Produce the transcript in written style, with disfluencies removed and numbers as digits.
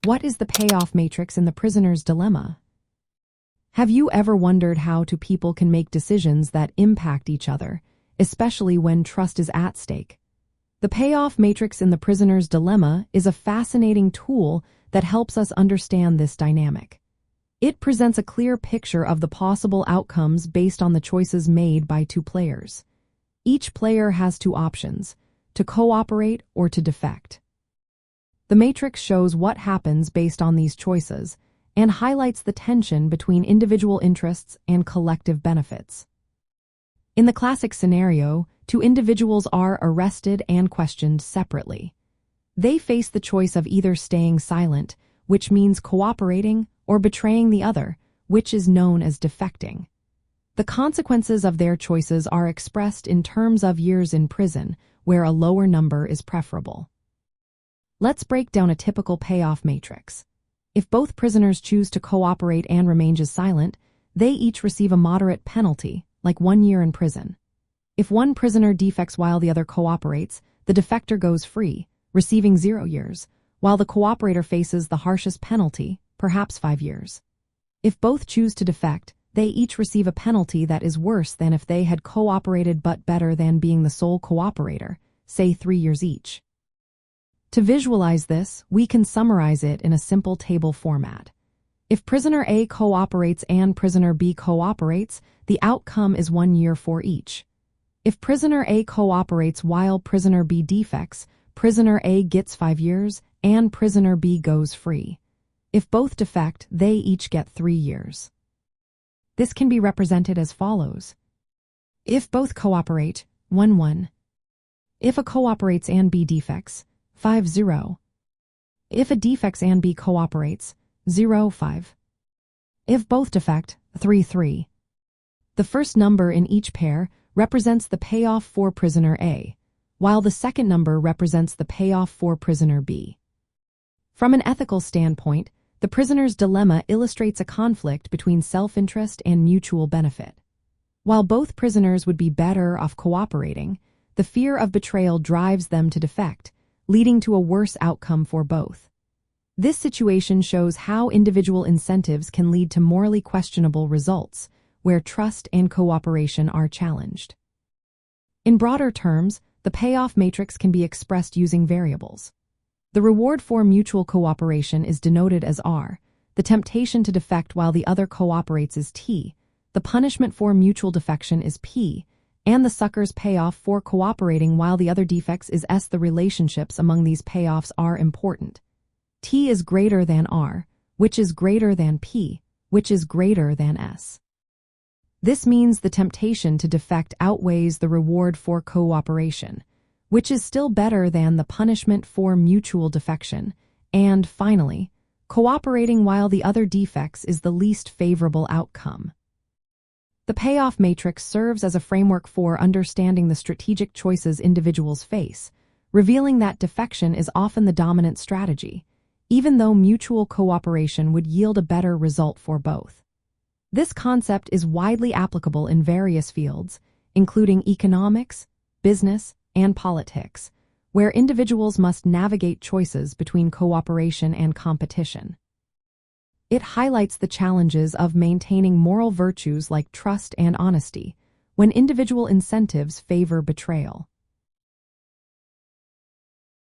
What is the payoff matrix in the prisoner's dilemma? Have you ever wondered how two people can make decisions that impact each other, especially when trust is at stake? The payoff matrix in the prisoner's dilemma is a fascinating tool that helps us understand this dynamic. It presents a clear picture of the possible outcomes based on the choices made by two players. Each player has two options: to cooperate or to defect. The matrix shows what happens based on these choices and highlights the tension between individual interests and collective benefits. In the classic scenario, two individuals are arrested and questioned separately. They face the choice of either staying silent, which means cooperating, or betraying the other, which is known as defecting. The consequences of their choices are expressed in terms of years in prison, where a lower number is preferable. Let's break down a typical payoff matrix. If both prisoners choose to cooperate and remain silent, they each receive a moderate penalty, like 1 year in prison. If one prisoner defects while the other cooperates, the defector goes free, receiving 0 years, while the cooperator faces the harshest penalty, perhaps 5 years. If both choose to defect, they each receive a penalty that is worse than if they had cooperated but better than being the sole cooperator, say 3 years each. To visualize this, we can summarize it in a simple table format. If prisoner A cooperates and prisoner B cooperates, the outcome is 1 year for each. If prisoner A cooperates while prisoner B defects, prisoner A gets 5 years and prisoner B goes free. If both defect, they each get 3 years. This can be represented as follows. If both cooperate, 1-1. If A cooperates and B defects, 5-0. If A defects and B cooperates, 0-5. If both defect, 3-3. The first number in each pair represents the payoff for prisoner A, while the second number represents the payoff for prisoner B. From an ethical standpoint, the prisoner's dilemma illustrates a conflict between self-interest and mutual benefit. While both prisoners would be better off cooperating, the fear of betrayal drives them to defect, leading to a worse outcome for both. This situation shows how individual incentives can lead to morally questionable results, where trust and cooperation are challenged. In broader terms, the payoff matrix can be expressed using variables. The reward for mutual cooperation is denoted as R, the temptation to defect while the other cooperates is T, the punishment for mutual defection is P, and the sucker's payoff for cooperating while the other defects is S. The relationships among these payoffs are important. T is greater than R, which is greater than P, which is greater than S. This means the temptation to defect outweighs the reward for cooperation, which is still better than the punishment for mutual defection, and finally, cooperating while the other defects is the least favorable outcome. The payoff matrix serves as a framework for understanding the strategic choices individuals face, revealing that defection is often the dominant strategy, even though mutual cooperation would yield a better result for both. This concept is widely applicable in various fields, including economics, business, and politics, where individuals must navigate choices between cooperation and competition. It highlights the challenges of maintaining moral virtues like trust and honesty when individual incentives favor betrayal.